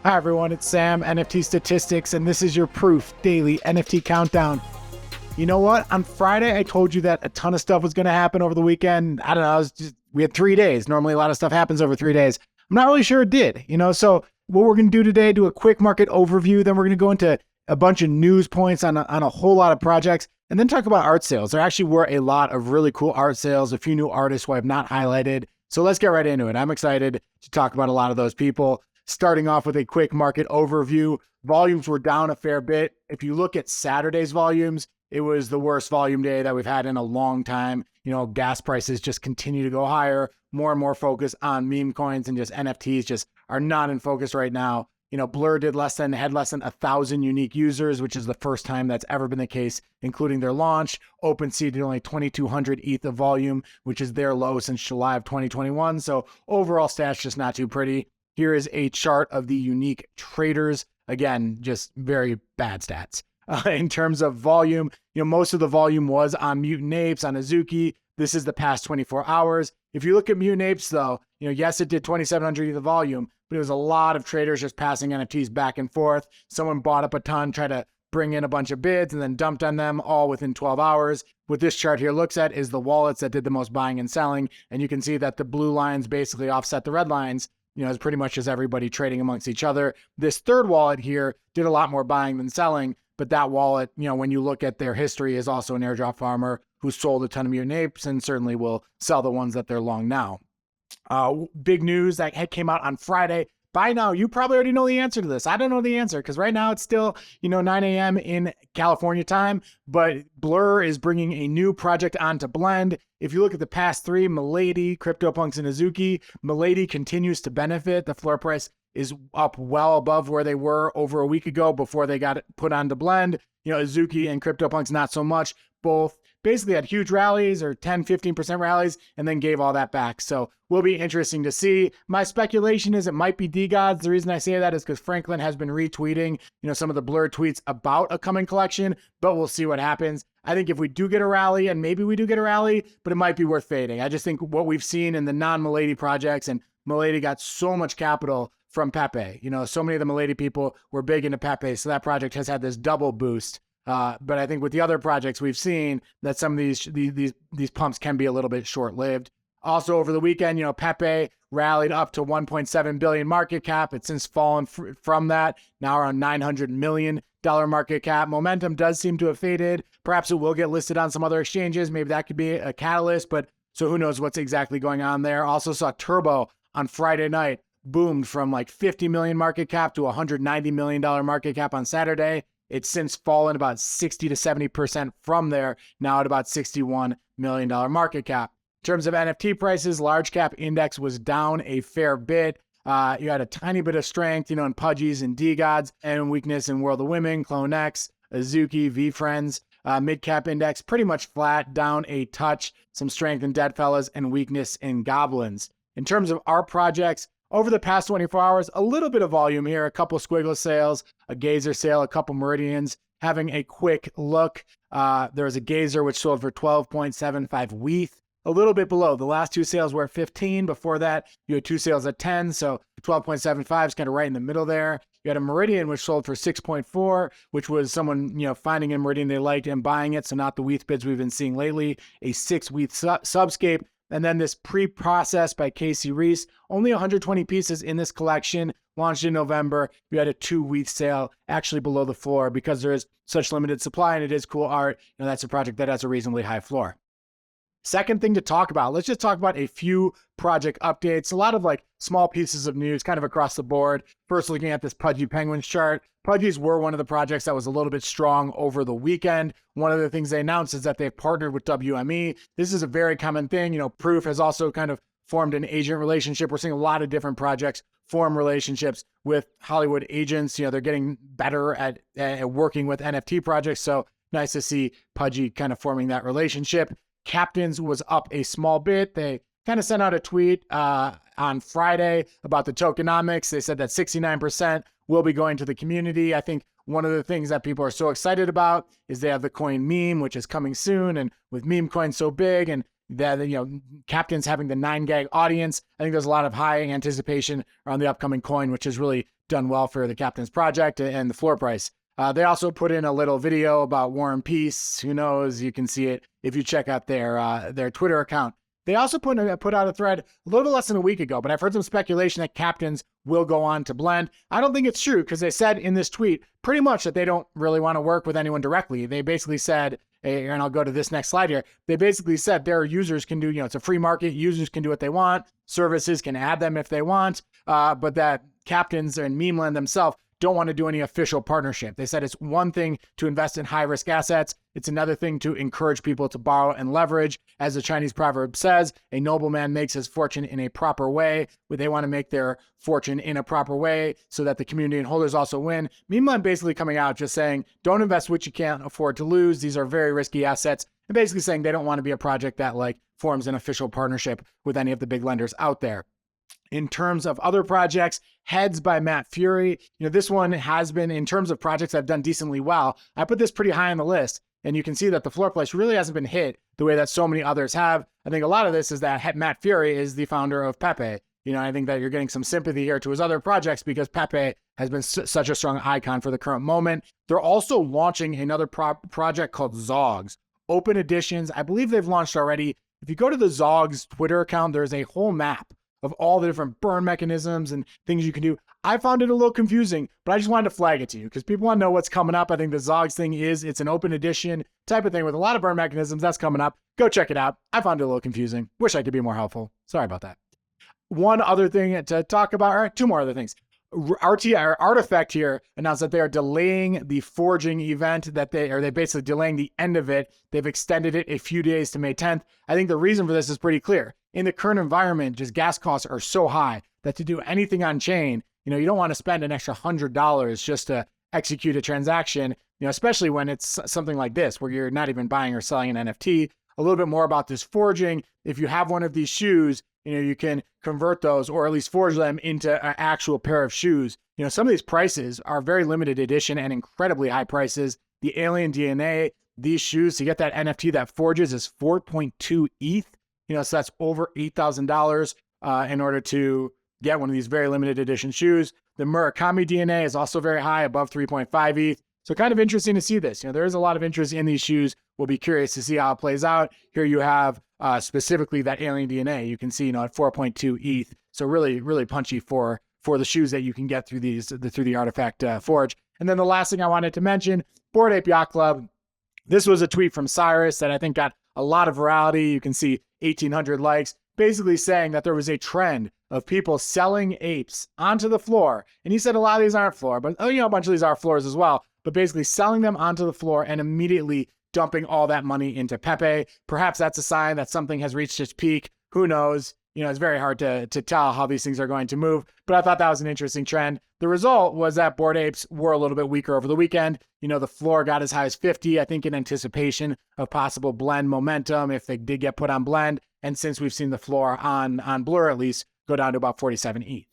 Hi everyone, it's Sam, NFTstatistics, and this is your proof daily NFT countdown. You know what? On Friday, I told you that a ton of stuff was going to happen over the weekend. I don't know. We had 3 days. Normally, a lot of stuff happens over 3 days. I'm not really sure it did. So what we're going to do today, do a quick market overview. Then we're going to go into a bunch of news points on a whole lot of projects, and then talk about art sales. There actually were a lot of really cool art sales, a few new artists who I have not highlighted. So let's get right into it. I'm excited to talk about a lot of those people. Starting off with a quick market overview, volumes were down a fair bit. If you look at Saturday's volumes, it was the worst volume day that we've had in a long time. Gas prices just continue to go higher. More and more focus on meme coins and just NFTs just are not in focus right now. Blur had less than 1,000 unique users, which is the first time that's ever been the case, including their launch. OpenSea did only 2,200 ETH of volume, which is their low since July of 2021. So overall stats just not too pretty. Here is a chart of the unique traders. Again, just very bad stats. In terms of volume, most of the volume was on Mutant Apes, on Azuki. This is the past 24 hours. If you look at Mutant Apes, though, yes, it did 2,700 ETH of volume, but it was a lot of traders just passing NFTs back and forth. Someone bought up a ton, tried to bring in a bunch of bids, and then dumped on them all within 12 hours. What this chart here looks at is the wallets that did the most buying and selling, and you can see that the blue lines basically offset the red lines. As pretty much as everybody trading amongst each other. This third wallet here did a lot more buying than selling, but that wallet, when you look at their history, is also an airdrop farmer who sold a ton of Mutant Apes and certainly will sell the ones that they're long now. Big news that came out on Friday. By now, you probably already know the answer to this. I don't know the answer because right now it's still, 9 a.m. in California time, but Blur is bringing a new project onto Blend. If you look at the past three, Milady, CryptoPunks, and Azuki, Milady continues to benefit. The floor price is up well above where they were over a week ago before they got put onto Blend. Azuki and CryptoPunks, not so much. Both basically had huge rallies or 10, 15% rallies and then gave all that back. So will be interesting to see. My speculation is it might be DeGods. The reason I say that is because Franklin has been retweeting, some of the Blur tweets about a coming collection, but we'll see what happens. I think if we do get a rally, and maybe we do get a rally, but it might be worth fading. I just think what we've seen in the non-Milady projects, and Milady got so much capital from Pepe. So many of the Milady people were big into Pepe, so that project has had this double boost. But I think with the other projects we've seen that some of these pumps can be a little bit short-lived. Also over the weekend, Pepe rallied up to 1.7 billion market cap. It's since fallen from that, now around $900 million market cap. Momentum does seem to have faded. Perhaps it will get listed on some other exchanges. Maybe that could be a catalyst, but so who knows what's exactly going on there. Also saw Turbo on Friday night boomed from like 50 million market cap to $190 million market cap on Saturday. It's since fallen about 60 to 70% from there, now at about $61 million market cap. In terms of NFT prices, large cap index was down a fair bit. You had a tiny bit of strength, in Pudgies and DeGods, and weakness in World of Women, Clone X, Azuki, VFriends. Mid cap index pretty much flat, down a touch, some strength in Deadfellas and weakness in Goblins. In terms of art projects, over the past 24 hours, a little bit of volume here, a couple Squiggler sales, a Gazer sale, a couple Meridians. Having a quick look, there was a Gazer which sold for 12.75 WETH, a little bit below. The last two sales were at 15. Before that, you had two sales at 10, so 12.75 is kind of right in the middle there. You had a Meridian which sold for 6.4, which was someone finding a Meridian they liked and buying it, so not the WETH bids we've been seeing lately. A 6 WETH subscape. And then this pre-process by Casey Reese, only 120 pieces in this collection, launched in November. You had a 2 WETH sale actually below the floor because there is such limited supply and it is cool art. That's a project that has a reasonably high floor. Second thing to talk about, let's just talk about a few project updates. A lot of small pieces of news kind of across the board. First, looking at this Pudgy Penguins chart. Pudgies were one of the projects that was a little bit strong over the weekend. One of the things they announced is that they've partnered with WME. This is a very common thing. Proof has also kind of formed an agent relationship. We're seeing a lot of different projects form relationships with Hollywood agents. They're getting better at working with NFT projects. So nice to see Pudgy kind of forming that relationship. Captains was up a small bit. They kind of sent out a tweet on Friday about the tokenomics. They said that 69% will be going to the community. I think one of the things that people are so excited about is they have the coin meme, which is coming soon. And with meme coin so big and that, Captain's having the 9-gag audience. I think there's a lot of high anticipation around the upcoming coin, which has really done well for the Captain's project and the floor price. They also put in a little video about War and Peace. Who knows? You can see it if you check out their Twitter account. They also put out a thread a little bit less than a week ago, but I've heard some speculation that Captains will go on to Blend. I don't think it's true because they said in this tweet pretty much that they don't really want to work with anyone directly. They basically said, and I'll go to this next slide here, they basically said their users can do, it's a free market, users can do what they want, services can add them if they want, but that Captains and Memeland themselves don't want to do any official partnership. They said it's one thing to invest in high-risk assets. It's another thing to encourage people to borrow and leverage. As the Chinese proverb says, a nobleman makes his fortune in a proper way. But they want to make their fortune in a proper way so that the community and holders also win. Memeland basically coming out just saying, don't invest what you can't afford to lose. These are very risky assets. And basically saying they don't want to be a project that forms an official partnership with any of the big lenders out there. In terms of other projects, Heads by Matt Fury, this one has been, in terms of projects that have done decently well, I put this pretty high on the list. And you can see that the floor price really hasn't been hit the way that so many others have. I think a lot of this is that Matt Fury is the founder of Pepe. I think that you're getting some sympathy here to his other projects because Pepe has been such a strong icon for the current moment. They're also launching another project called Zogs. Open editions, I believe they've launched already. If you go to the Zogs Twitter account, there's a whole map of all the different burn mechanisms and things you can do. I found it a little confusing, but I just wanted to flag it to you because people want to know what's coming up. I think the Zogs thing it's an open edition type of thing with a lot of burn mechanisms. That's coming up. Go check it out. I found it a little confusing. Wish I could be more helpful. Sorry about that. One other thing to talk about, or two more other things. Artifact here announced that they are delaying the forging event they're basically delaying the end of it. They've extended it a few days to May 10th. I think the reason for this is pretty clear. In the current environment, just gas costs are so high that to do anything on chain, you don't want to spend an extra $100 just to execute a transaction, especially when it's something like this, where you're not even buying or selling an NFT. A little bit more about this forging. If you have one of these shoes, you can convert those or at least forge them into an actual pair of shoes. Some of these prices are very limited edition and incredibly high prices. The Alien DNA, these shoes, to get that NFT that forges is 4.2 ETH. So that's over $8,000 in order to get one of these very limited edition shoes. The Murakami DNA is also very high, above 3.5 ETH. So kind of interesting to see this. There is a lot of interest in these shoes. We'll be curious to see how it plays out. Here you have specifically that Alien DNA. You can see, at 4.2 ETH. So really, really punchy for the shoes that you can get through the Artifact Forge. And then the last thing I wanted to mention, Bored Ape Yacht Club. This was a tweet from Cyrus that I think got a lot of virality. You can see 1,800 likes, basically saying that there was a trend of people selling apes onto the floor. And he said a lot of these aren't floor, but a bunch of these are floors as well. But basically selling them onto the floor and immediately dumping all that money into Pepe. Perhaps that's a sign that something has reached its peak. Who knows? It's very hard to tell how these things are going to move, but I thought that was an interesting trend. The result was that Bored Apes were a little bit weaker over the weekend. The floor got as high as 50, I think in anticipation of possible Blend momentum if they did get put on Blend. And since we've seen the floor on Blur at least go down to about 47 ETH.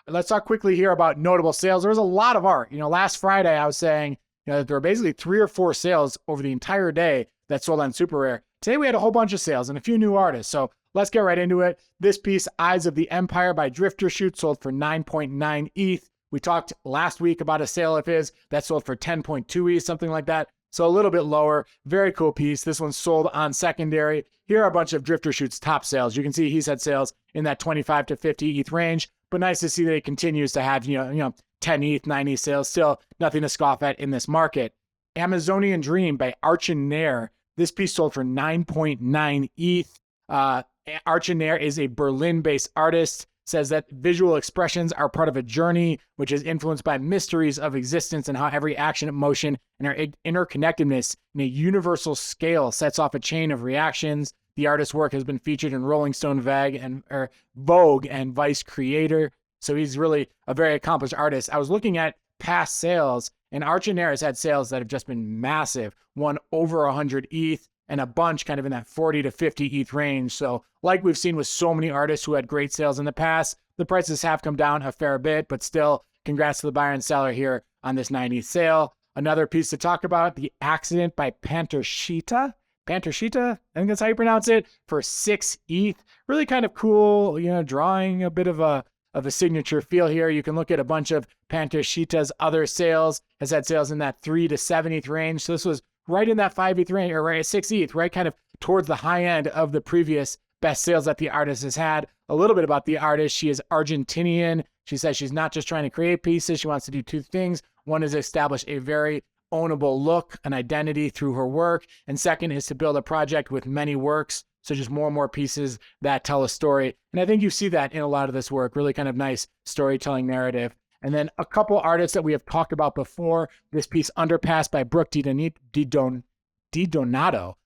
Let's talk quickly here about notable sales. There was a lot of art. Last Friday I was saying that there were basically 3 or 4 sales over the entire day that sold on Super Rare. Today we had a whole bunch of sales and a few new artists. So let's get right into it. This piece, Eyes of the Empire by Driftershoots, sold for 9.9 ETH. We talked last week about a sale of his that sold for 10.2 ETH, something like that. So a little bit lower. Very cool piece. This one sold on secondary. Here are a bunch of Driftershoots top sales. You can see he's had sales in that 25 to 50 ETH range, but nice to see that he continues to have, 10 ETH, 9 ETH sales. Still nothing to scoff at in this market. Amazonian Dream by Archan Nair. This piece sold for 9.9 ETH. Archan Nair is a Berlin-based artist, says that visual expressions are part of a journey which is influenced by mysteries of existence and how every action, motion, and our interconnectedness in a universal scale sets off a chain of reactions. The artist's work has been featured in Rolling Stone, Vogue, and Vice Creator. So he's really a very accomplished artist. I was looking at past sales, and Archan Nair has had sales that have just been massive. One over 100 ETH, and a bunch kind of in that 40 to 50 ETH range. So like we've seen with so many artists who had great sales in the past, the prices have come down a fair bit, but still congrats to the buyer and seller here on this 9 ETH sale. Another piece to talk about, The Accident by PanterXhita. PanterXhita, I think that's how you pronounce it, for 6 ETH. Really kind of cool, drawing a bit of a signature feel here. You can look at a bunch of PanterXhita's other sales, has had sales in that 3 to 7 ETH range. So this was right in that 5 ETH range, or right at 6 ETH, right kind of towards the high end of the previous best sales that the artist has had. A little bit about the artist. She is Argentinian. She says she's not just trying to create pieces. She wants to do 2 things. One is establish a very ownable look, an identity through her work. And second is to build a project with many works. So just more and more pieces that tell a story. And I think you see that in a lot of this work, really kind of nice storytelling narrative. And then a couple artists that we have talked about before, this piece Underpass by Brooke DiDonato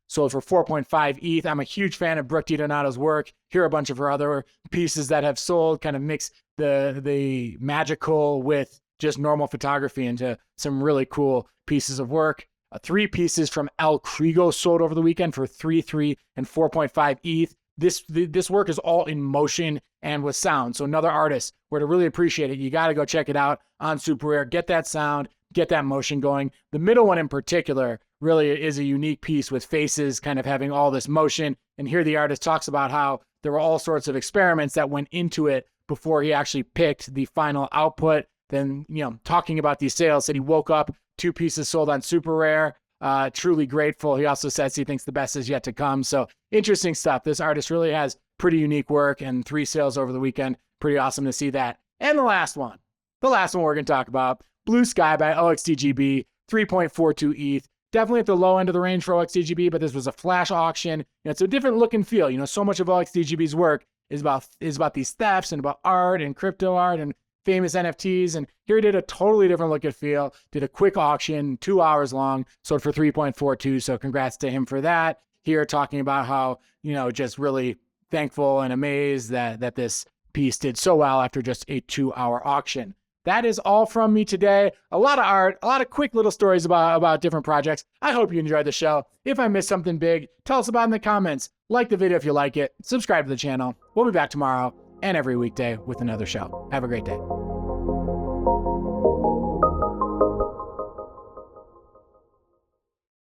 sold for 4.5 ETH. I'm a huge fan of Brooke DiDonato's work. Here are a bunch of her other pieces that have sold, kind of mix the magical with just normal photography into some really cool pieces of work. 3 pieces from El Krigo sold over the weekend for 3 and 4.5 ETH. This work is all in motion and with sound. So another artist, where to really appreciate it, you got to go check it out on Super Rare. Get that sound, get that motion going. The middle one in particular really is a unique piece with faces kind of having all this motion. And here the artist talks about how there were all sorts of experiments that went into it before he actually picked the final output. Then, talking about these sales, said he woke up, 2 pieces sold on Super Rare. Truly grateful. He also says he thinks the best is yet to come. So interesting stuff. This artist really has pretty unique work, and 3 sales over the weekend. Pretty awesome to see that. And the last one we're going to talk about, Bluesky by OXDGB, 3.42 ETH. Definitely at the low end of the range for OXDGB, but this was a flash auction. It's a different look and feel. So much of OXDGB's work is about these thefts and about art and crypto art and famous NFTs. And here he did a totally different look and feel, did a quick auction, 2 hours long, sold for 3.42. So congrats to him for that. Here talking about how, just really thankful and amazed that this piece did so well after just a 2-hour auction. That is all from me today. A lot of art, a lot of quick little stories about different projects. I hope you enjoyed the show. If I missed something big, tell us about it in the comments. Like the video if you like it. Subscribe to the channel. We'll be back tomorrow and every weekday with another show. Have a great day.